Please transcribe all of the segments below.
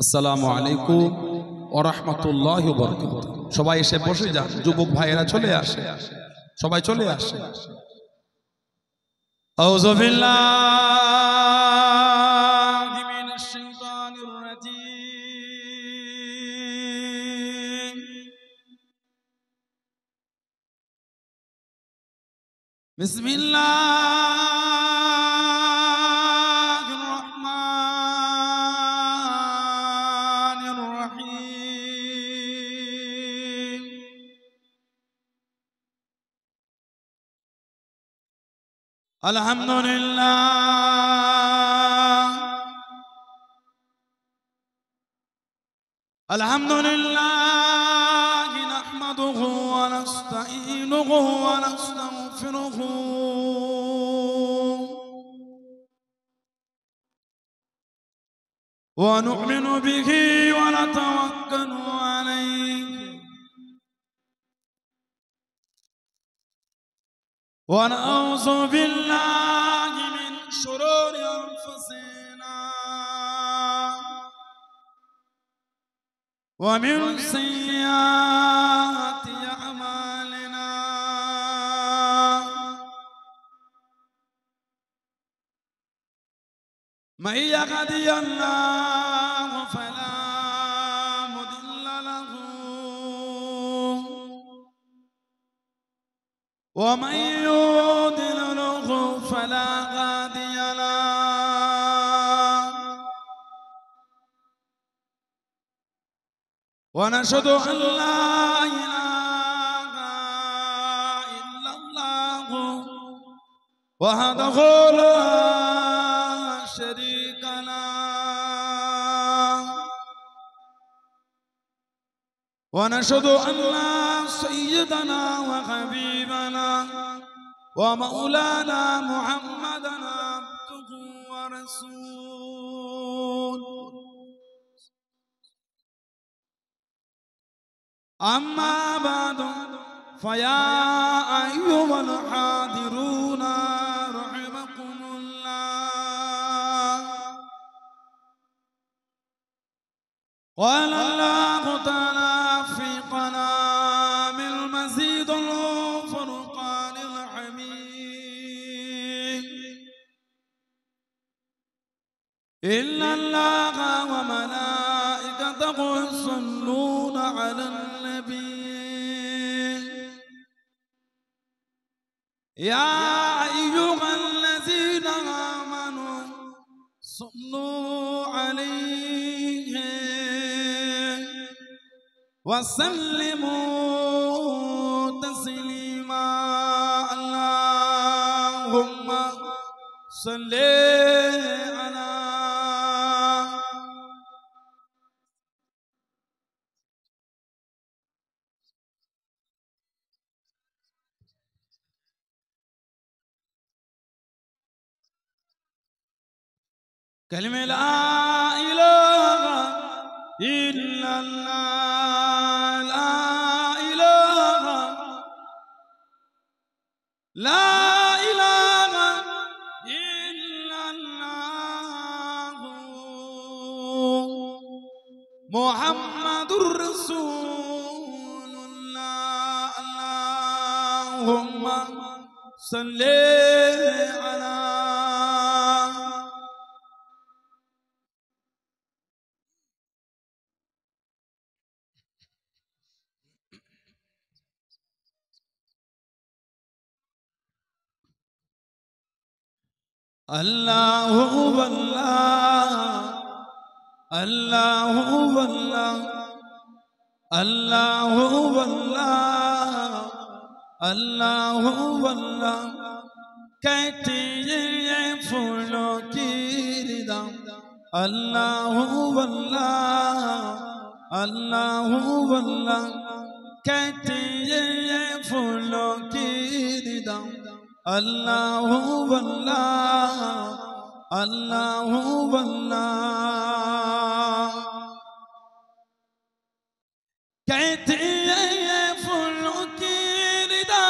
আসসালামু আলাইকুম ওয়া রাহমাতুল্লাহি ওয়া বারাকাতুহু। সবাই এসে বসে যান, যুবক ভাইয়েরা চলে আসে, সবাই চলে আসে। আউযু বিল্লাহি মিনাশ শাইতানির রাজীম। বিসমিল্লাহির রহমানির রহিম। আলহামদুলিল্লাহ নাহমাদুহু ওয়া নাস্তাঈনুহু ওয়া নাস্তাগফিরুহু ওয়া নু'মিনু বিহি ওয়া নাতাওয়াক্কালু আলাইহি ওয়া নাউযু বিল্লাহি মিন শুরুরি আনফুসিনা ومن سيئات أعمالنا من يهده الله فلا مضل له ومن يضلل فلا هادي له ونشهد أن لا إله إلا الله وحده لا شريك له ونشهد أن سيدنا وحبيبنا ومولانا محمدا عبده ورسوله. أما بعد فيا أيها الحاضرون رحمكم الله. قال الله تعالى في كلام المزيد الفرقان الحميد: إن الله وملائكته يصلون على النبي يا أيها الذين آمنوا صلوا عليه وسلموا تسليما. اللهم صل على كلمة لا إله إلا الله، لا إله، لا إله إلا الله محمد رسول الله. اللهم صل على الله هو الله، الله هو الله، الله هو الله، الله هو الله. कहते ये फूलों की रिदा الله هو الله، الله هو الله. कहते ये फूलों की रिदा الله هو الله، الله هو الله. कहते ये फूलों की रिदा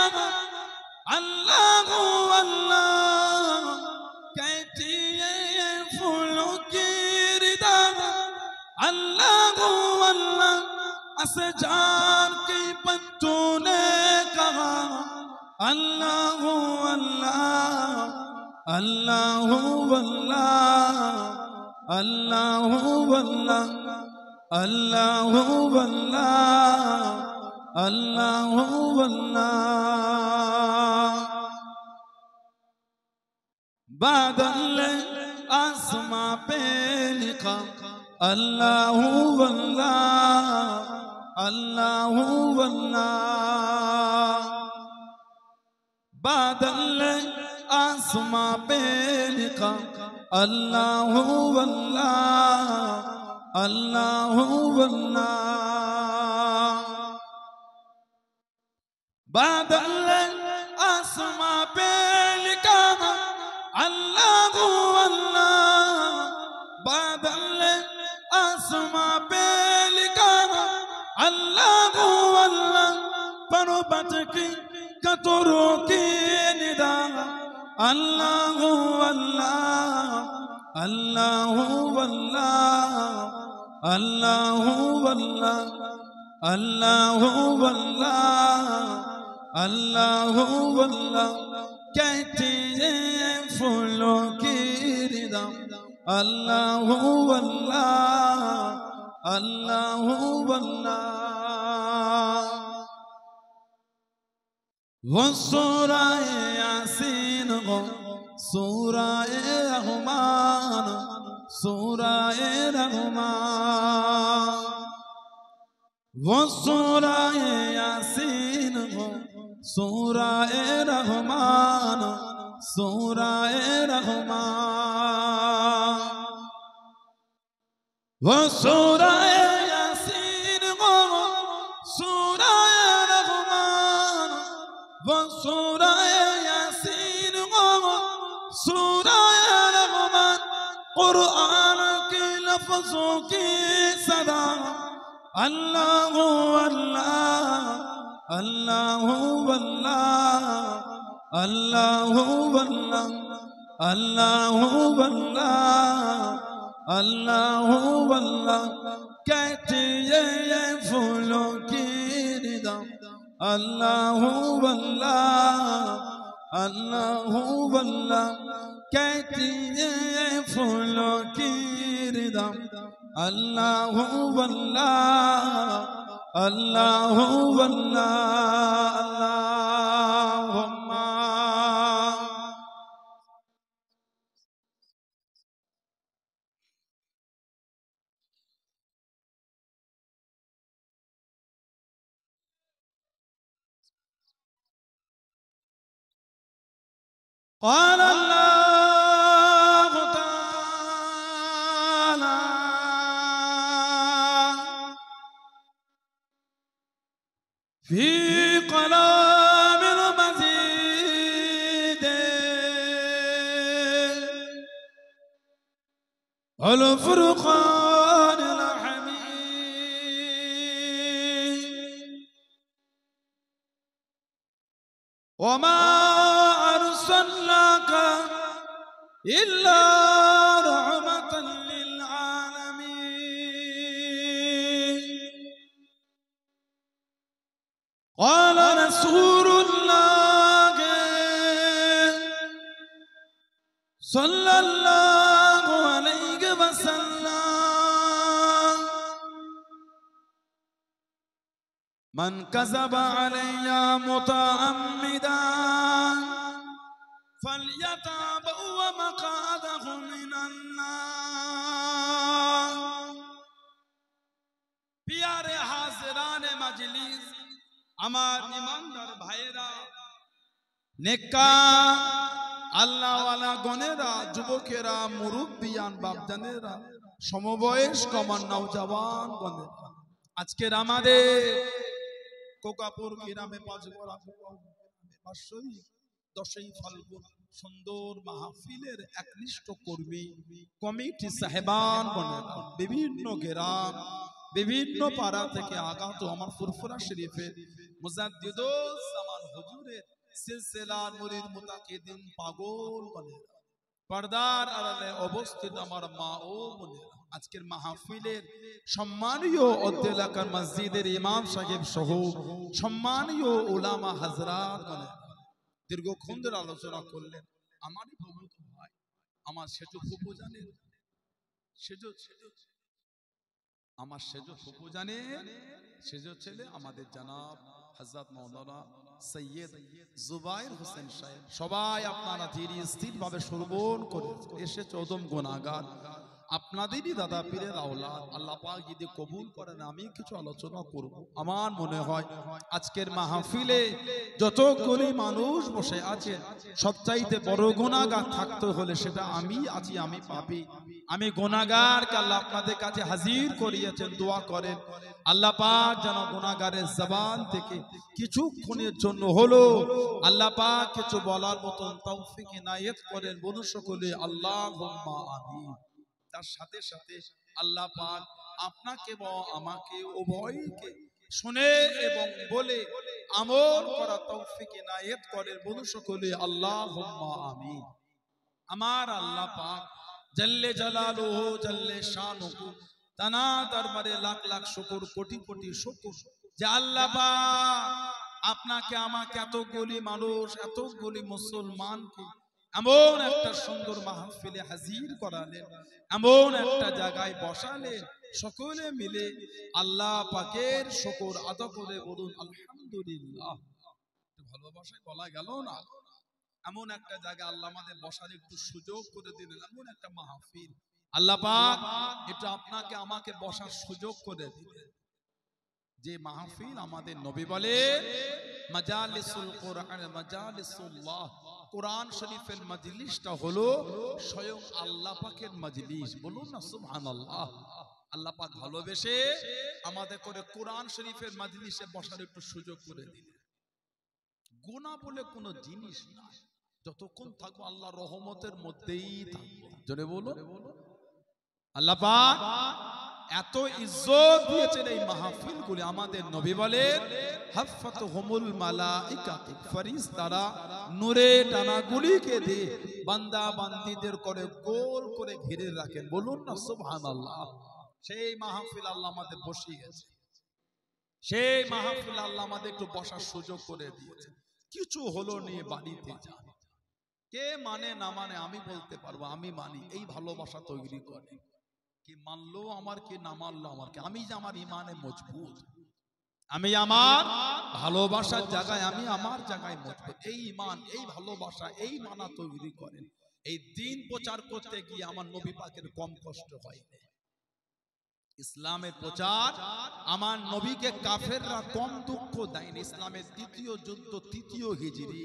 الله هو الله. कहते ये फूलों की रिदा अल्लाह अल्लाह ऐसे जान के पत्तों ने कहा अल्लाह अल्लाह अल्लाह अल्लाह अल्लाह अल्लाह अल्लाह अल्लाह अल्लाह बादल आसमां पे लिखा अल्लाह अल्लाह अल्लाह अल्लाह बादल आसमां पे लिखा अल्लाह अल्लाह अल्लाह अल्लाह बादल आसमां पे लिखा अल्लाह अल्लाह बादल आसमां पे लिखा अल्लाह अल्लाह पर्वत की कतरों की निदा अल्लाह अल्लाह अल्लाह अल्लाह अल्लाह अल्लाह अल्लाह अल्लाह अल्लाह कहते हैं फूलों की रिदा अल्लाह अल्लाह अल्लाह अल्लाह वो सूरा यासीन हो सूरा रहमान सूरा रहमान वो सूरा यासीन हो सूरा रहमान सूरा रहमान वो सूरा यासीन हो सूरा रहमान वो सूरा यासीन हो सूरा रहमान कुरान के लफ्जों की सदा अल्लाह अल्लाह अल्लाह अल्लाह अल्लाह अल्लाह अल्लाह अल्लाह अल्लाह कहते ये फूलों की निदा अल्लाह अल्लाह अल्लाह अल्लाह कहते ये फूलों की निदा अल्लाह अल्लाह अल्लाह अल्लाहुम्मा قال الله تعالى في كلام المزيد والفرقان الحميد وما أرسلناك إلا رحمة للعالمين قال رسول الله صلى الله عليه وسلم من كذب علي متعمدا فليتبوأ مقعده من النار प्यारे हाज़िरान मजलिस আমার ইমানদার ভাইয়েরা নেককার আল্লাহওয়ালা গণেরা যুবকেরা মুরব্বিয়ান বাপজানেরা সমবয়স্ক আমার নওজওয়ান গণেরা আজকের আমাদের কোকাপুর গ্রামে পাঁচগড়া পাঁচশোই 10ই ফাল্গুন সুন্দর মাহফিলের একনিষ্ঠ কর্মী কমিটি সাহেবান গণেরা বিভিন্ন গ্রাম বিভিন্ন পাড়া থেকে আগত আমার ফুরফুরা শরীফের মুজাদ্দিদুস জামান হুজুরের সিলসিলার মুরিদ মুতাকিদিন পাগল গণেরা পর্দার আড়ালে অবস্থিত আমার মা ও বোনেরা আজকের মাহফিলের সম্মানীয় অত্র এলাকার মসজিদের ইমাম সাহেব সহ সম্মানীয় উলামা হযরত দীর্ঘক্ষণ ধরে আলোচনা করলেন। আমারই ভবত ভাই, আমার সেজো ফুপু জানেন, আমার সেজো ফুপু জানেন, সেজো ছেলে আমাদের জনাব হযরত মাওলানা সৈয়দ জুবাইর হোসেন সাহেব। সবাই আপনারা ধীরে স্থির ভাবে শ্রবণ করে এসে চৌদম গুনাহগার, আপনাদেরই দাদা পীরের আওলাদ। আল্লাহ পাক যদি কবুল করেন আমি কিছু আলোচনা করব। আমার মনে হয় আজকের মাহফিলে যতগুলি মানুষ বসে আছে সবচাইতে বড় গুনাহগার থাকতে হলে সেটা আমি আছি, আমি পাপী, আমি গুনাহগারকে আল্লাহ আপনাদের কাছে হাজির করিয়েছেন। দোয়া করেন আল্লাহ পাক যেন গুনাহগারের জবান থেকে কিছুক্ষণের জন্য হলো আল্লাহ পাক কিছু বলার মতন তৌফিক ইনায়েত করেন। বলুন সকলে আল্লাহুম্মা আমিন। তার সাথে সাথে আল্লাহ পাক আপনাকে বা আমাকে উভয়কে শুনে এবং বলে আমল করা তৌফিক ইনায়েত করেন। বলুন সকলে আল্লাহুম্মা আমিন। আমার আল্লাহ পাক জাল্লে জালালুহু জাল্লে শানুহু তানা দরবারে লাখ লাখ শুকর, কোটি কোটি শুকর যে আল্লাহ পাক আপনাকে আমাকে এতগুলি মানুষ, এতগুলি মুসলমানকে এমন একটা সুন্দর মাহফিলে হাজির করালেন, এমন একটা জায়গায় বসালেন, সকলে মিলে আল্লাহ পাকের শুকর আদা করে বলুন আলহামদুলিল্লাহ। ভালোবাসায় বলা গেল না, এমন একটা জায়গা আল্লাহ আমাদের বসার একটু সুযোগ করে দিলেন, এমন একটা মাহফিল আল্লাহ পাক এটা আপনাকে আমাকে বসার সুযোগ করে দিলেন। যে মাহফিল আমাদের নবী বলে মাজালিসুল কোরআন, মাজালিসুল্লাহ, কোরআন শরীফের মজলিসটা হলো স্বয়ং আল্লাহ পাকের মজলিস। বলুন না সুবহানাল্লাহ। আল্লাহ পাক ভালোবেসে আমাদের করে কোরআন শরীফের মজলিসে বসার একটু সুযোগ করে দিলেন। গুনাহ বলে কোনো জিনিস না, যতক্ষণ থাকবো আল্লাহ রহমতের মধ্যেই থাকবো। জোরে বলো আল্লাহ পাক এত ইজ্জত দিয়েছেন এই মাহফিলগুলি। আমাদের নবী বলেন হাফাতুহুমুল মালাইকাতু, ফেরেশতারা নূরে ডানাগুলিকে দিয়ে বান্দা বান্দীদের করে গোল করে ঘিরে রাখেন। বলুন না সুবহানাল্লাহ। সেই মাহফিল আল্লাহ আমাদের বসিয়েছে, সেই মাহফিল আল্লাহ আমাদের একটু বসার সুযোগ করে দিয়েছে। কিছু হলো নিয়ে বাড়িতে যান, কে মানে না মানে আমি বলতে পারবো আমি মানি। এই ভালোবাসা তৈরি করে, কি মানলো আমার, কে না মানলো আমার, কে আমি যে আমার ইমানে মজবুত, আমি আমার ভালোবাসার জায়গায়, আমি আমার জায়গায় মজবুত। এই ইমান, এই ভালোবাসা, এই মানা তৈরি করেন। এই দিন প্রচার করতে গিয়ে আমার নবী পাকের কম কষ্ট হয়নি। ইসলামের প্রচার আমার নবীকে কাফেররা কম দুঃখ দেয়নি। ইসলামের দ্বিতীয় যুদ্ধ, তৃতীয় হিজরি,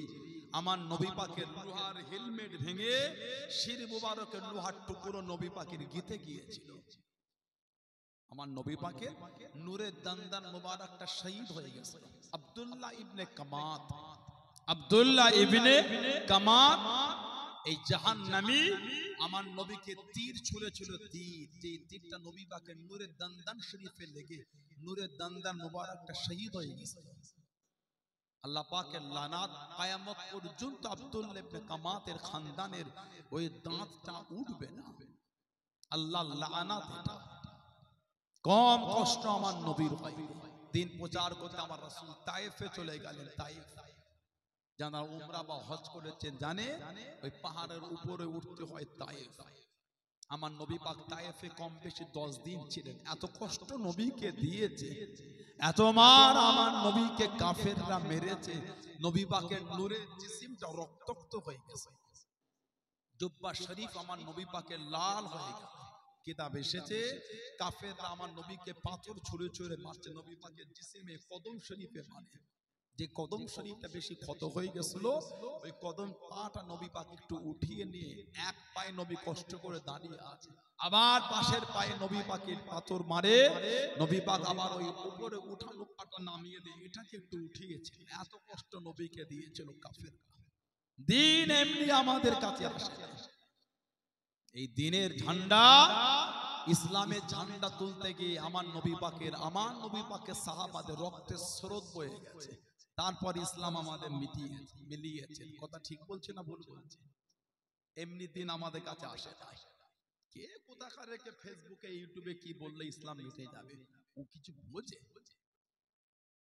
আমার নবী পাকের লোহার হেলমেট ভেঙে শির মুবারকের লোহার টুকরো নবী পাকের গিতে গিয়েছিল। আমার নবী পাকের নূরের দান্দান মুবারকটা শহীদ হয়ে গেছে। আব্দুল্লাহ ইবনে কামাত, আব্দুল্লাহ ইবনে কামাত এই জাহান্নামী আমার নবীকে তীর ছুঁড়েছিল। তীর, যে তীরটা নবী পাকের নূরের দান্দান শরীফে লেগে নূরের দান্দান মুবারকটা শহীদ হয়ে গেছে। আল্লাহ পাকের লানাত কিয়ামত পর্যন্ত আব্দুল্লাহ ইবনে কামাতের খানদানের ওই দাঁতটা উঠবে না। আল্লাহর লানাত এটা। কম কষ্ট আমার নবীর হয়। দিন প্রচার করতে আমার রাসূল তায়েফে চলে গেলেন। তায়েফ যারা উমরা বা হজ করেছেন জানে, ওই পাহাড়ের উপরে উঠতে হয় তায়েফ। আমার নবী পাক তায়েফে কম বেশি 10 দিন ছিলেন। এত কষ্ট নবীকে দিয়েছে, এত মার আমার নবীকে কাফেররা মেরেছে, নবী পাকের নূরের জিসিমটা রক্তাক্ত হয়ে গেছে। জুব্বা শরীফ আমার নবী পাকের লাল হয়ে গেছে। কিতাব এসেছে কাফেররা আমার নবীকে পাথর ছুঁড়ে ছুঁড়ে মারছে। নবী পাকের জিসিমে কদম শরীফে মানে, যে কদম শরীফটা বেশি ক্ষত হয়ে গেছিল, ওই কদম পাটা নবী পাক একটু উঠিয়ে নিয়ে এক পায়ে নবী কষ্ট করে দাঁড়িয়ে আছে, আবার পাশের পায়ে নবী পাকের পাথর মারে, নবী পাক আবার ওই উপরে উঠানো পাটা নামিয়ে দিয়ে এটাকে একটু উঠিয়েছে। এত কষ্ট নবীকে দিয়েছিল কাফেররা। দিন এমনি আমাদের কাছে আসে। এই দিনের ঝান্ডা, ইসলামের ঝান্ডা তুলতে গিয়ে আমার নবী পাকের সাহাবাদের রক্তের স্রোত বয়ে গেছে। তারপর ইসলাম আমাদের মিলিয়েছে। কথা ঠিক বলছে না ভুল বলছে? এমনি দিন আমাদের কাছে আসে নাই। কে কোথাকার রেখে ফেসবুকে ইউটিউবে কি বললে ইসলাম মিটে যাবে, ও কিছু বোঝে?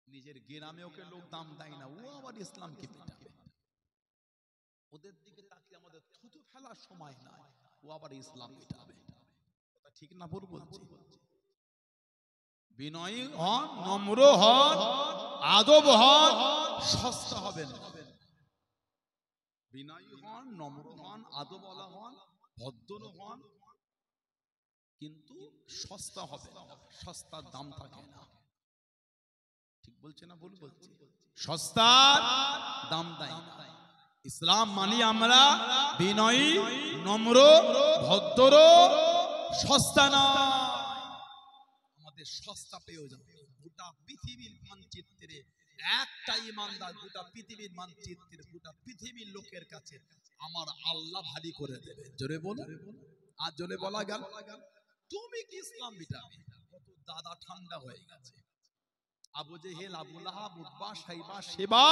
নিজের গ্রামে ওকে লোক দাম দেয় না, ও আবার ইসলামকে মিটাবে। ওদের দিকে তাকিয়ে আমাদের থুতু ফেলার সময় নাই, ও আবার ইসলাম মিটাবে। কথা ঠিক না ভুল বলছি? বিনয়ী হন, নম্র হন, আদব হন, সস্তা হবেন না। বিনয়ী হন, নম্র হন, আদবওয়ালা হন, ভদ্র হন, কিন্তু সস্তা হবে না, সস্তার দাম থাকে না। ঠিক বলছে না ভুল বলছি? সস্তার দাম দেয় না। ইসলাম মানি আমরা বিনয়ী, নম্র, ভদ্র, সস্তা না। আমাদের সস্তা পেয়ে যাবে। গোটা পৃথিবীর মানচিত্রে একটা ইমানদার গোটা পৃথিবীর মানচিত্রে গোটা পৃথিবীর লোকের কাছে আমার আল্লাহ ভারী করে দেবে। জোরে বলো, আর জোরে বলা গেল। তুমি কি ইসলাম মিটাবে? কত দাদা ঠান্ডা হয়ে গেছে। আবু জেহেল, আবু লাহাব, উতবা, সাইবা, সেবা,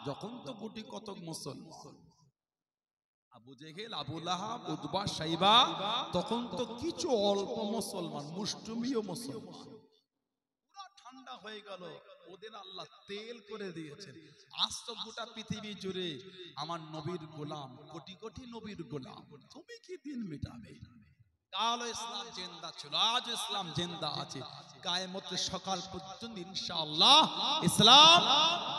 যখন তো গুটি কতক মুসলমান। আবু জেহেল, আবু লাহাব, উতবা, সাইবা, তখন তো কিছু অল্প মুসলমান, মুষ্টিমেয় মুসলমান। পুরো ঠান্ডা হয়ে গেল, ওদের আল্লাহ তেল করে দিয়েছেন। আজ তো গোটা পৃথিবী জুড়ে আমার নবীর গোলাম, কোটি কোটি নবীর গোলাম। তুমি কি দিন মিটাবে? কাল ইসলাম জিন্দা ছিল, আজ ইসলাম জিন্দা আছে, কিয়ামতের সকাল পর্যন্ত ইনশাআল্লাহ ইসলাম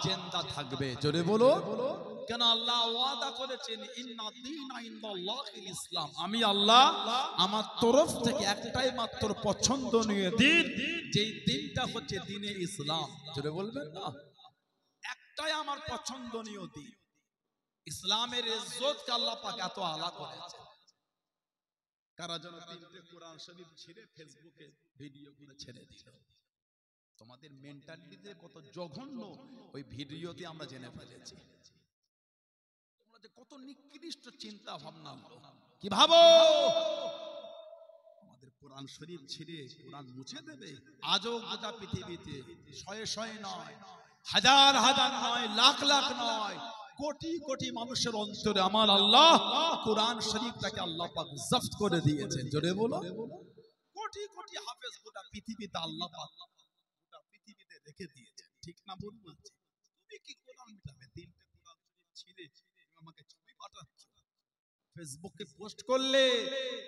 জিন্দা থাকবে। জোরে বলো। কেন আল্লাহ ওয়াদা করেছেন, ইন্না দীনা ইনদাল্লাহিল ইসলাম, আমি আল্লাহ আমার তরফ থেকে একটাই মাত্র পছন্দনীয় দিন, যেই দিনটা হচ্ছে দ্বীনে ইসলাম। জোরে বলবেন না? একটাই আমার পছন্দনীয় দিন। ইসলামের ইজ্জতকে আল্লাহ পাক এত আলা করেছেন। কারা যেন তিনটে কোরআন শরীফ ছিঁড়ে ফেসবুকে ভিডিও করে ছেড়ে দিল। তোমাদের মেন্টালিটিতে কত জঘন্য ওই ভিডিওতে আমরা জেনে ফেলেছি। তোমরা যে কত নিকৃষ্ট চিন্তা ভাবনা, কি ভাবো আমাদের কোরআন শরীফ ছিঁড়ে কোরআন মুছে দেবে? আজও গোটা পৃথিবীতে শয়ে শয়ে নয়, হাজার হাজার নয়, লাখ লাখ নয়, কোটি কোটি মানুষের অন্তরে আমার আল্লাহ কোরআন শরীফটাকে আল্লাহ পাক জব্দ করে দিয়েছেন। জোরে বলো। কোটি কোটি হাফেজ গোটা পৃথিবীতে আল্লাহ পাক গোটা পৃথিবীতে রেখে দিয়েছেন। ঠিক না ভুল বলছি? তুমি কি কোরআন মিটাবে? তিনটে কোরআন শরীফ ছিঁড়ে তুমি আমাকে ছবি পাঠাচ্ছ, ফেসবুকে পোস্ট করলে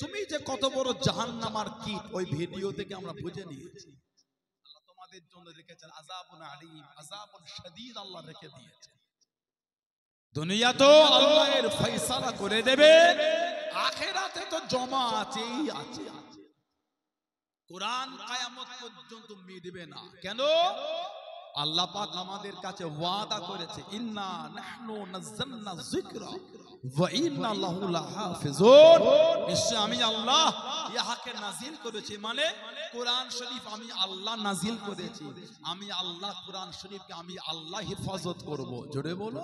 তুমি যে কত বড় জাহান্নামার কীট, ওই ভিডিও থেকে আমরা বুঝে নিয়েছি। আল্লাহ তোমাদের জন্য রেখেছেন আযাবুন আলীম, আযাবুন শাদীদ আল্লাহ রেখে দিয়েছেন। দুনিয়া তো আল্লাহর ফয়সালা করে দেবে, আখিরাতে তো জমা আছেই আছে। কোরআন কিয়ামত পর্যন্ত মিটবে না। কেন? আল্লাহ পাক আমাদের কাছে ওয়াদা করেছে, ইন্না নাহনু নাযালনা যিকরা ওয়া ইন্না লাহু লাহাফিজুন, নিশ্চয় আমি আল্লাহ ইহাকে নাজিল করেছি, মানে কোরআন শরীফ আমি আল্লাহ নাজিল করেছি। আমি আল্লাহ কোরআন শরীফকে আমি আল্লাহ হেফাজত করব। জোরে বলো।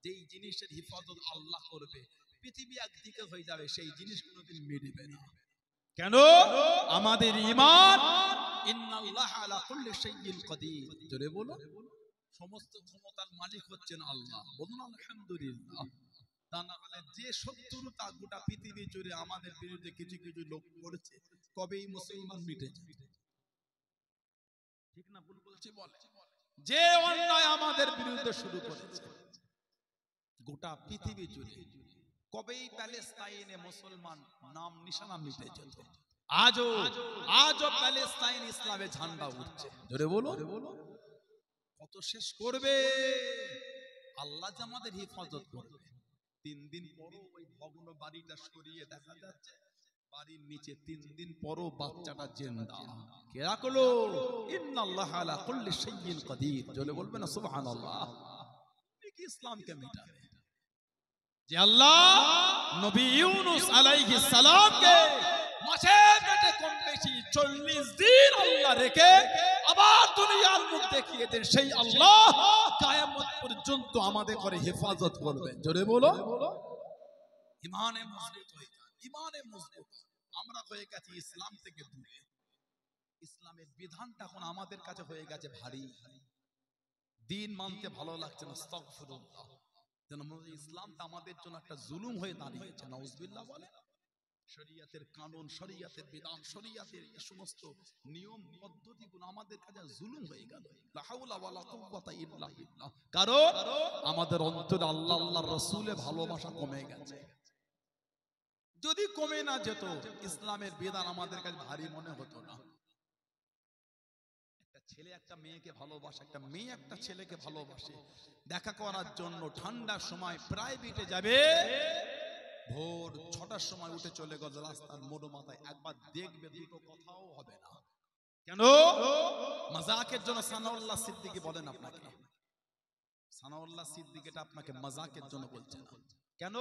যেই জিনিসের হেফাজত আল্লাহ করবে, পৃথিবী একদিকে হয়ে যাবে, সেই জিনিস কোনোদিন মিটবে না। কেন? আমাদের ঈমান, ইন্নাল্লাহ আলা কুল্লি শাইইন কাদির। জোরে বলো। সমস্ত ক্ষমতার মালিক হচ্ছেন আল্লাহ। বলুন আলহামদুলিল্লাহ। তা না হলে যে শত্রুতা গোটা পৃথিবী জুড়ে আমাদের বিরুদ্ধে কিছু কিছু লোক করেছে, কবেই মুসলমান মিটে যাবে। ঠিক না ভুল বলছি? বলে যে অন্যায় আমাদের বিরুদ্ধে শুরু করেছে গোটা পৃথিবী জুড়ে, কবেই প্যালেস্তাইনে মুসলমান নাম নিশানা মিটে যেত। আজও প্যালেস্তাইন ইসলামের ঝান্ডা উঠছে। জোরে বলো। কত শেষ করবে আল্লাহ যে আমাদের হেফাজত করবে। 3 দিন পরও ওই ভগ্ন বাড়িটা সরিয়ে দেখা যাচ্ছে, বাড়ির নিচে 3 দিন পরও বাচ্চাটা জিন্দা। কে রাখলো? ইন্নাল্লাহ আলা কুল্লি শাইইন কাদির। জোরে বলবে না সুবহানাল্লাহ। তুমি কি ইসলামকে মিটাবে? যে আল্লাহ নবী ইউনূস আলাইহিস সালামকে মাছের পেটে কম বেশি 40 দিন আল্লাহ রেখে আবার দুনিয়ার মুখ দেখিয়ে দেন, সেই আল্লাহ কিয়ামত পর্যন্ত আমাদের করে হেফাজত করবেন। জোরে বলো। ঈমানে মজবুত হয়ে যান, ঈমানে মজবুত। আমরা হয়ে গেছি ইসলাম থেকে দূরে। ইসলামের বিধানটা এখন আমাদের কাছে হয়ে গেছে ভারী। দিন মানতে ভালো লাগছে না। আস্তাগফিরুল্লাহ। যেন ইসলামটা আমাদের জন্য একটা জুলুম হয়ে দাঁড়িয়েছে। নাউজুবিল্লাহ বলে। শরিয়াতের কানুন, শরিয়াতের বিধান, শরিয়াতের এই সমস্ত নিয়ম পদ্ধতিগুলো আমাদের কাছে জুলুম হয়ে গেল। লা হাওলা ওয়ালা কুওয়াতা ইল্লা বিল্লাহ। কারণ আমাদের অন্তরে আল্লাহ আল্লাহর রাসূলের ভালোবাসা কমে গেছে। যদি কমে না যেত, ইসলামের বিধান আমাদের কাছে ভারী মনে হতো না। একটা ছেলে একটা মেয়েকে ভালোবাসে, একটা মেয়ে একটা ছেলেকে ভালোবাসে, দেখা করার জন্য ঠান্ডার সময় প্রাইভেটে যাবে, ভোর 6টার সময় উঠে চলে গেল রাস্তার মোড় মাথায়, একবার দেখবে, দুটো কথাও হবে না। কেন? মাজাকের জন্য সানাউল্লাহ সিদ্দিকী বলেন আপনাকে, সানাউল্লাহ সিদ্দিকী এটা আপনাকে মাজাকের জন্য বলছে না। কেন?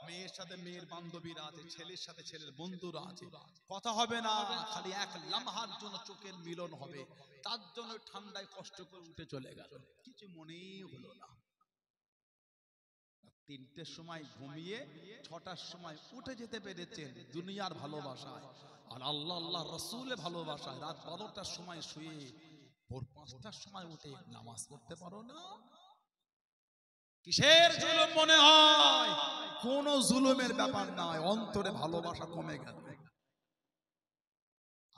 মেয়ের সাথে মেয়ের বান্ধবীরা আছে, ছেলের সাথে ছেলের বন্ধুরা আছে, কথা হবে না, খালি এক লামহার জন্য চোখের মিলন হবে, তার জন্য ঠান্ডায় কষ্ট করে উঠে চলে গেল, কিছু মনেই হলো না। 3টের সময় ঘুমিয়ে 6টার সময় উঠে যেতে পেরেছেন দুনিয়ার ভালোবাসায়, আর আল্লাহ আল্লাহ রাসূলের ভালোবাসায় রাত 12টার সময় শুয়ে ভোর 5টার সময় উঠে নামাজ পড়তে পারো না? কিসের জুলুম মনে হয়? কোন জুলুমের ব্যাপার নয়, অন্তরে ভালোবাসা কমে গেল।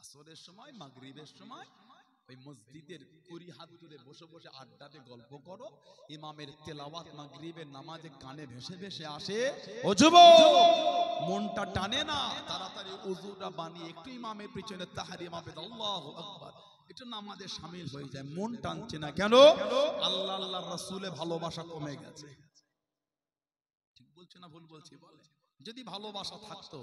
আসরের সময়, মাগরিবের সময় ওই মসজিদের 20 হাত দূরে বসে বসে আড্ডাতে গল্প করো, ইমামের তেলাওয়াত মাগরিবের নামাজে কানে ভেসে ভেসে আসে, ও যুবক মনটা টানে না, তাড়াতাড়ি ওযুটা বানিয়ে একটু ইমামের পিছনে তাহরিমা হবে, আল্লাহু আকবার, এটা নামাজে শামিল হয়ে যায়, মন টানছে না। কেন? আল্লাহ আল্লাহর রাসূলের ভালোবাসা কমে গেছে। ঠিক বলছে না ভুল বলছি? বলে যদি ভালোবাসা থাকতো,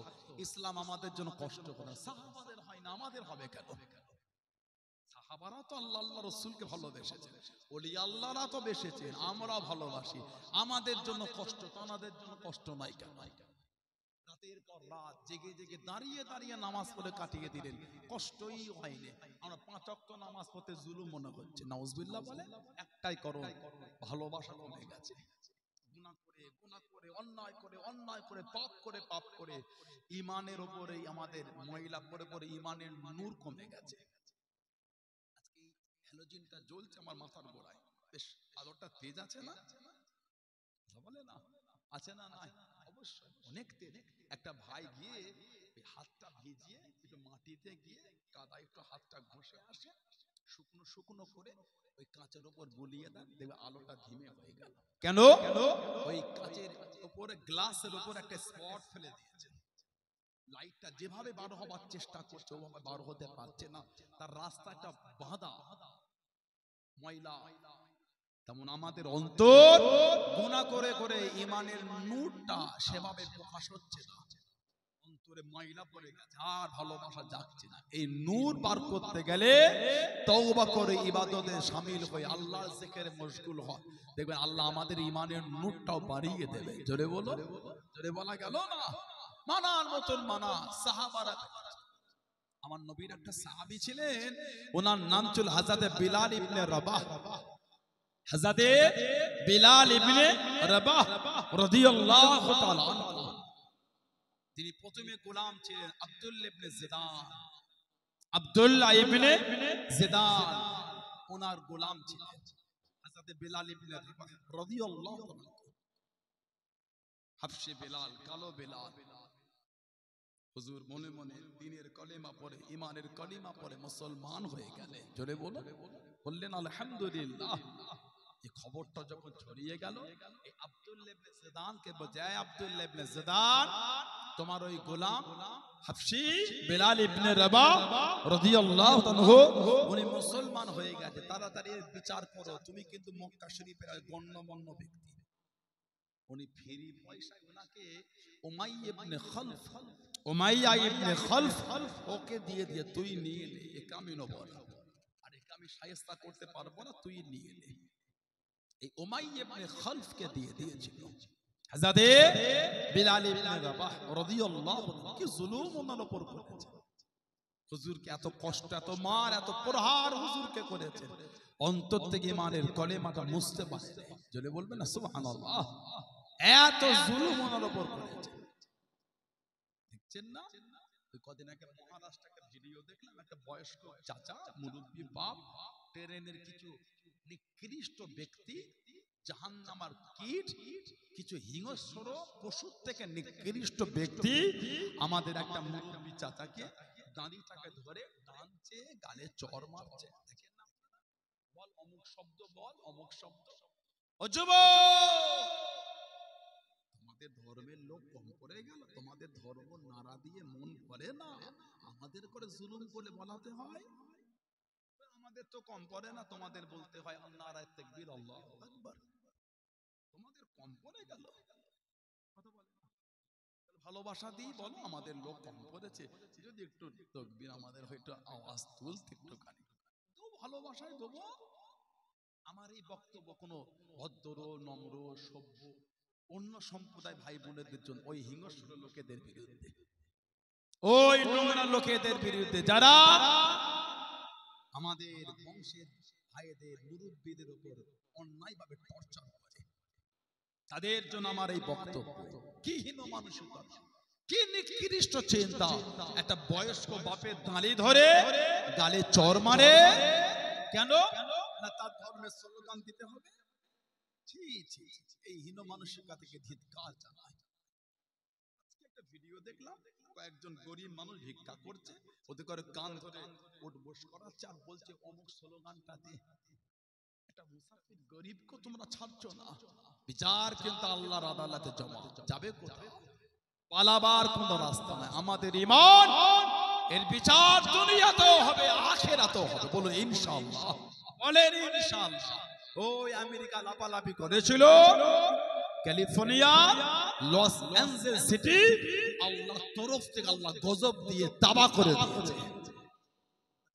ইসলাম আমাদের জন্য কষ্ট করে, সাহাবাদের হয় না, আমাদের হবে কেন? সাহাবারা তো আল্লাহ আল্লাহ রাসূলকে ভালোবেসেছেন, ওলি আল্লাহরা তো বেসেছেন, আমরা ভালোবাসি, আমাদের জন্য কষ্ট, তাদের জন্য কষ্ট নাই কেন? রাতের পর রাত জেগে জেগে দাঁড়িয়ে দাঁড়িয়ে নামাজ পড়ে কাটিয়ে দিলেন, কষ্টই হয়নি। আমরা 5 ওয়াক্ত নামাজ পড়তে জুলুম মনে হচ্ছে, নাউজুবিল্লাহ বলে। একটাই করো, ভালোবাসা কমে গেছে। গুনাহ করে অন্যায় করে পাপ করে ঈমানের উপরে আমাদের ময়লা পড়ে পড়ে ঈমানের নূর কমে গেছে। আজকে হ্যালোজিনটা জ্বলছে আমার মাথার গোড়ায়, বেশ আলোটা তেজ আছে না? বলে না আছে না? নাই, অবশ্যই অনেক তেজ। একটা ভাই গিয়ে ওই হাতটা ভিজিয়ে একটু মাটিতে গিয়ে কাদায় একটু হাতটা ঘষে আসে, শুকনো শুকনো করে ওই কাঁচের উপর বুলিয়ে দেন, দেখবে আলোটা ধিমে হয়ে গেল। কেন? ওই কাঁচের উপরে, গ্লাসের উপর একটা স্পট ফেলে দিয়েছে, লাইটটা যেভাবে বার হবার চেষ্টা করছে ওভাবে বার হতে পারছে না, তার রাস্তাটা বাঁধা ময়লা। তেমন আমাদের অন্তর গুনাহ করে করে ঈমানের নূরটা সেভাবে প্রকাশ হচ্ছে না, অন্তরে ময়লা পড়ে গেছে, আর ভালোবাসা জাগছে না। এই নূর বার করতে গেলে তওবা করে ইবাদতে শামিল হয়ে আল্লাহর জিকিরে মশগুল হয়, দেখবেন আল্লাহ আমাদের ঈমানের নূরটাও বাড়িয়ে দেবে। জোরে বলো, জোরে বলা গেল না? মানার মতন মানা সাহাবারা। আমার নবীর একটা সাহাবী ছিলেন, ওনার নাম ছিল হযরত বিলাল ইবনে রাবাহ। হযরত বিলাল ইবনে রাবাহ রাদিয়াল্লাহু তাআলা আনহু, তিনি প্রথমে গোলাম ছিলেন আব্দুল্লাহ ইবনে জিদান, আব্দুল্লাহ ইবনে জিদান ওনার গোলাম ছিলেন হযরত বিলাল ইবনে রাবাহ রাদিয়াল্লাহু তাআলা। হাবশী বিলাল, কালো বিলাল, হুজুর মনে মনে দ্বীনের কলেমা পড়ে, ঈমানের কলিমা পড়ে মুসলমান হয়ে গেলেন। জোরে বলো, বললেন আলহামদুলিল্লাহ। এই খবরটা যখন ছড়িয়ে গেল, এই আব্দুল্লাহ ইবনে জিদানকে বজায়, আব্দুল্লাহ ইবনে জিদান তোমার ওই গোলাম হাবশী বিলাল ইবনে রাবাহ রাদিয়াল্লাহু আনহু উনি মুসলমান হয়ে গেছে, তাড়াতাড়ি বিচার করো, তুমি কিন্তু মক্কা শরীফের গণ্যমান্য ব্যক্তি। উনি ফ্রি পয়সায় ওনাকে উমাইয়া ইবনে খালফ ওকে দিয়ে দিয়ে, তুই নিয়ে নে, একে আমি নেব না, আর একে আমি শায়েস্তা করতে পারবো না, তুই নিয়ে নে। এই উমাইয়া ইবনে খালফকে দিয়ে দিয়েছিল হযরত বিলাল ইবনে রাবাহ রাদিয়াল্লাহু আনহু। কি জুলুম ওনার উপর করেছে, হুজুরকে এত কষ্ট, এত মার, এত প্রহার হুজুরকে করেছে, অন্তর থেকে ঈমানের কলেমাটা মুছতে পারে। যদি বলবেন না সুবহানাল্লাহ, এত জুলুম ওনার উপর করেছে। দেখছেন না, ওই কদিন আগে মহারাষ্ট্রে একটা ভিডিও দেখলাম, একটা বয়স্ক চাচা, মুরব্বী বাপ, ট্রেনের কিছু নিকৃষ্ট ব্যক্তি জাহান্নামার কীট, কিছু হিংস্র পশুর থেকে নিকৃষ্ট ব্যক্তি আমাদের একটা মুরব্বী চাচাকে দাঁড়িটাকে ধরে টানছে, গালে চড় মারছে। দেখেন না, বল অমুক শব্দ, বল অমুক শব্দ। ও যুবক, তোমাদের ধর্মের লোক কম পড়ে গেল? তোমাদের ধর্ম নাড়া দিয়ে মন পড়ে না? আমাদের করে জুলুম করে বলাতে হয়। আমাদের তো কম পড়ে না, তোমাদের বলতে হয় নারায়ে তাকবীর, আল্লাহু আকবার। তোমাদের কম পড়ে গেল? কথা বলে না। ভালোবাসা দিয়ে বলো আমাদের লোক কম পড়েছে, যদি একটু তাকবীর আমাদের হয়তো আওয়াজ তুলতে একটুখানি তো ভালোবাসায় দেবো। আমার এই বক্তব্য কোনো ভদ্র, নম্র, সভ্য অন্য সম্প্রদায় ভাই বোনেদের জন্য, ওই হিংস্র লোকেদের বিরুদ্ধে, ওই নোংরা লোকেদের বিরুদ্ধে যারা আমাদের বংশের ভাইদের মুরব্বীদের উপর অন্যায়ভাবে টর্চার করে, তাদের জন্য আমার এই বক্তব্য। কি হীন মানসিকতা, কি নিকৃষ্ট চিন্তা! একটা বয়স্ক বাপের দাঁড়ি ধরে গালে চড় মারে কেন? না তার ধর্মের স্লোগান দিতে হবে। ছি ছি, এই হীন মানসিকতা থেকে ধিক্কার জানাই। আজকে একটা ভিডিও দেখলাম, কয়েকজন গরিব মানুষ ভিক্ষা করছে, ওদের করে কান ধরে উঠবোস করাচ্ছে আর বলছে অমুক স্লোগানটা দে। একটা মুসাফির গরিবকে তোমরা ছাড়ছো না। বিচার কিন্তু আল্লাহর আদালতে জমা যাবে কোথায়? পালাবার কোন রাস্তা নাই। আমাদের ঈমান, এর বিচার দুনিয়াতেও হবে, আখিরাতেও হবে। বলুন ইনশাআল্লাহ, বলেন ইনশাআল্লাহ। ওই আমেরিকা লাপালাপি করেছিল, ক্যালিফোর্নিয়া, লস অ্যাঞ্জেলেস সিটি, আল্লাহর তরফ থেকে আল্লাহ গজব দিয়ে তাবা করে দিয়েছে।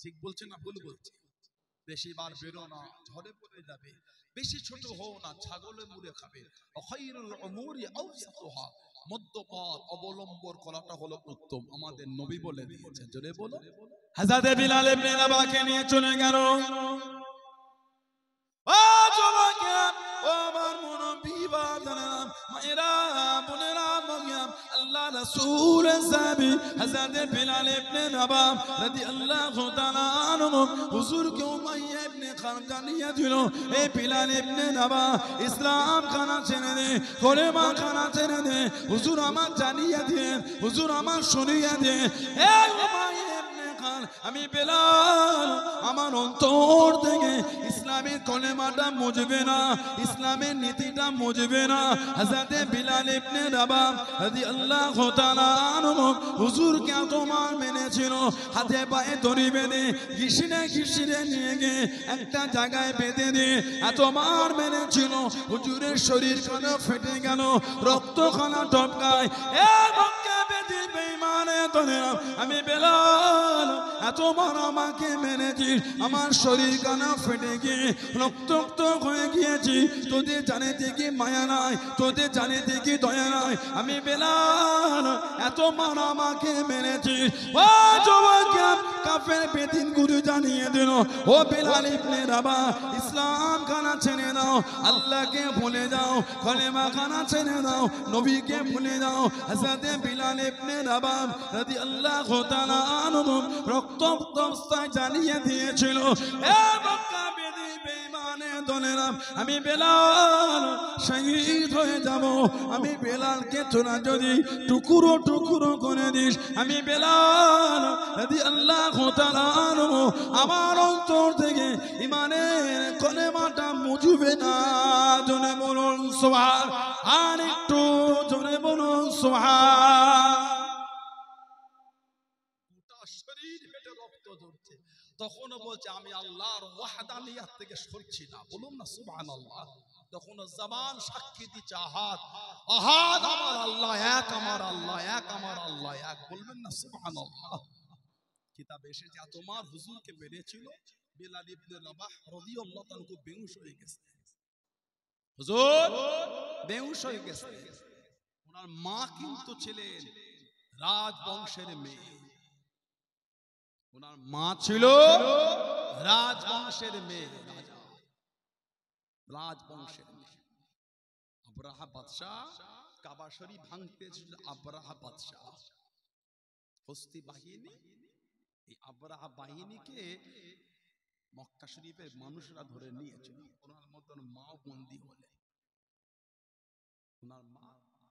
ঠিক বলছে না ভুল বলছে? বেশি বার বেরো না, ঝড়ে পড়ে যাবে। বেশি ছোট হও না, ছাগলে মুড়ে খাবে। খায়রুল উমুরি আওসাতুহা, মধ্যপথ অবলম্বন করাটা হলো উত্তম। আমাদের নবী বলে দিয়েছেন। জোরে বলো। হযরত বিলাল ইবনে রাবাহকে নিয়ে চলে গেল। ও যুবকেরা, ও আমার মুরব্বি বাজানেরা, মায়েরা, বোনেরা, মমিয়া, আল্লাহ রাসূল সাহাবী হযরত বিলাল ইবনে রাবাহ রাদিয়াল্লাহু তাআলা আনহু হুজুরকে উমাইয়া ইবনে খালদ জানিয়ে দিল, এই বিলাল ইবনে রাবাহ ইসলাম খানা ছেড়ে দে, কলেমা খানা ছেড়ে দে। হুজুর আমার জানিয়ে দেন, হুজুর আমার শুনিয়ে দেন। এই উমাইয়া ইবনে খালদ, আমি বিলাল, আমার অন্তর থেকে ইসলামের কলেমাটা মুজবে না, ইসলামের নীতিটা মুজবে না। হযরত বিলাল ইবনে রাবাহ রাদিয়াল্লাহু তাআলা আনহু হুজুরকে তোমার মেনেছিল, হাতে পায়ে দড়ি বেঁধে ঘিসিনে ঘিসিনে নিয়ে গিয়ে একটা জায়গায় বেঁধে দিয়ে তোমার মেনেছিল। হুজুরের শরীর খানা ফেটে গেল, রক্ত খানা টপকায়। আমি বিলাল, এতবার আমাকে মেনেছিস, আমার শরীর কানা ফেটে গিয়ে রক্তাক্ত হয়ে গিয়েছি, তোদের জানিতে কি মায়া নাই, তোদের জানিতে কি দয়া নাই? আমি বিলাল, এতবার আমাকে মেনেছিস। ও যুবক, কাফের বেদিন গুরু জানিয়ে দিল, ও বিলাল ইবনে রাবাহ, ইসলাম খানা ছেড়ে দাও, আল্লাহকে ভুলে যাও, কলেমা খানা ছেড়ে দাও, নবীকে ভুলে যাও। হযরত বিলাল ইবনে রাবাহ রাদিয়াল্লাহু তাআলা আনহু রক্তাক্ত অবস্থায় জানিয়ে দিয়েছিল, এ মক্কা বেদী বেঈমানের দলেরা, আমি বিলাল শহীদ হয়ে যাব। আমি বিলালকে তোরা যদি টুকরো টুকরো করে দিস, আমি বিলাল রাদিয়াল্লাহু তাআলা আনহু আমার অন্তর থেকে ঈমানের কলেমাটা মুজবে না। জোরে বলুন সুবহান, আর একটু জোরে বলুন সুবহান। শরীর ফেটে রক্ত ঝরছে, তখনও বলছে আমি আল্লাহর ওয়াহদানিয়াত থেকে সরছি না। বলুন না সুবহানাল্লাহ। তখনও জবান সাক্ষী দিচ্ছে আহাদ, আহাদ আমার আল্লাহ এক, আমার আল্লাহ এক, আমার আল্লাহ এক। বলবেন না সুবহানাল্লাহ। কিতাবে এসেছে তোমার হুজুরকে মেরেছিল, বিলাল ইবনে রাবাহ রাদিয়াল্লাহু তাআলা বেহুশ হয়ে গেছে। হুজুর বেহুশ হয়ে গেছে। ওনার মা কিন্তু ছিলেন রাজবংশের মেয়ে, ওনার মা ছিল রাজবংশের মেয়ে, রাজা, রাজবংশের মেয়ে। আবরাহা বাদশাহ কাবা শরীফ ভাঙতে এসেছিল। আবরাহা বাদশাহ হস্তি বাহিনী, এই আবরাহা বাহিনীকে মক্কা শরীফের মানুষরা ধরে নিয়েছিল। ওনার মতন মাও বন্দী হলে ওনার মা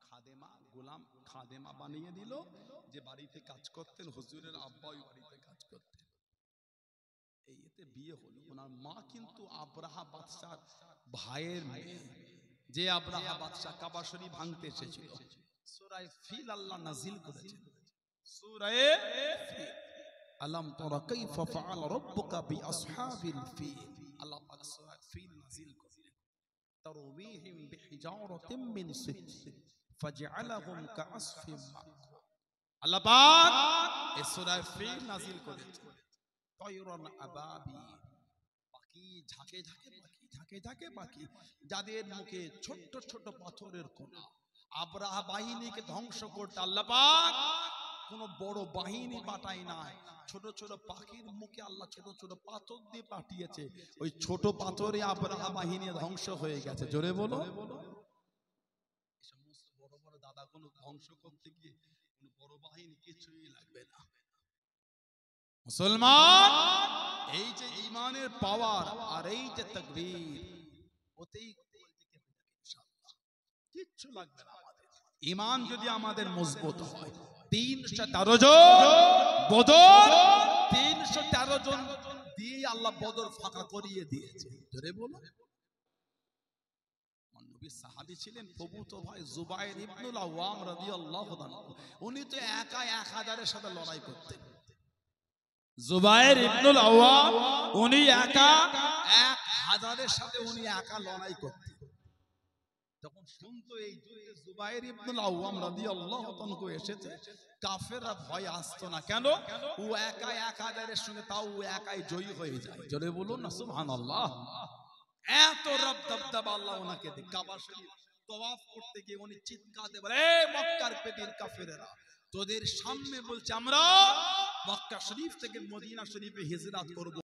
খাদেমা, গোলাম খাদেমা বানিয়ে দিল, যে বাড়িতে কাজ করতেন, হুজুরের আব্বা ওই বাড়িতে কাজ করতেন। এই এতে বিয়ে হলো। ওনার মা কিন্তু আব্রাহা বাদশার ভাইয়ের মেয়ে, যে আব্রাহা বাদশা কাবা শরীফ ভাঙতে এসেছিল। সূরা ফিল আল্লাহ নাজিল করেছেন, সূরা ফিল, আলাম তারা কাইফা ফাআলা রাব্বুকা বিআসহাবিল ফিল। আল্লাহ পাক সূরা ফিল নাজিল করেছেন, তারওয়িহিম বিহিজারাতিন মিন সিজজিল ফাজআলাহুম কাআসফিন মাকুল। আল্লাহ পাক এই সূরা ফিল নাজিল করেছেন, তয়রান আবাবি, পাখি ঝাঁকে ঝাঁকে পাখি, ঝাঁকে ঝাঁকে পাখি, যাদের মুখে ছোট্ট ছোট পাথরের কোনা। আব্রাহা বাহিনীকে ধ্বংস করতে আল্লাহ পাক কোন বড় বাহিনী পাঠায় নাই, ছোট ছোট পাখির মুখে আল্লাহ ছোট ছোট পাথর দিয়ে পাঠিয়েছে। ওই ছোট পাথরে আব্রাহা বাহিনী ধ্বংস হয়ে গেছে। জোরে বলো। এই সমস্ত বড় বড় দাদাগুলো ধ্বংস করতে গিয়ে কোন বড় বাহিনী কিছুই লাগবে না। মুসলমান, এই যে ঈমানের পাওয়ার আর এই যে তাকবীর, ওতেই ইনশাআল্লাহ কিচ্ছু লাগবে না আমাদের। ঈমান যদি আমাদের মজবুত হয়, 313 জন বদর, 313 জন দিয়ে আল্লাহ বদর ফাঁকা করিয়ে দিয়েছে। জোরে বলো। নবী সাহাবী ছিলেন প্রভূত ভাই জুবাইর ইবনুল আওয়াম রাদিয়াল্লাহু আনহু, উনি তো একা 1000-এর সাথে লড়াই করতেন। জুবাইর ইবনুল আওয়াম উনি একা 1000-এর সাথে উনি একা লড়াই করতেন। যখন শুনতো এই যুদ্ধে জুবাইর ইবনুল আওয়াম রাদিয়াল্লাহু আনহু এসেছে, কাফেররা ভয় আসতো না। কেন? ও একা 1000-এর সঙ্গে, তাও ও একাই জয়ী হয়ে যায়। জোরে বলুন না সুবহানাল্লাহ। এত রব দবদবা আল্লাহ ওনাকে দেয়। কাবা শরীফ তওয়াফ করতে গিয়ে উনি চিৎকার দিয়ে বলে, এই মক্কার পেটির কাফেরেরা, তোদের সামনে বলছে আমরা মক্কা শরীফ থেকে মদিনা শরীফে হিজরত করব।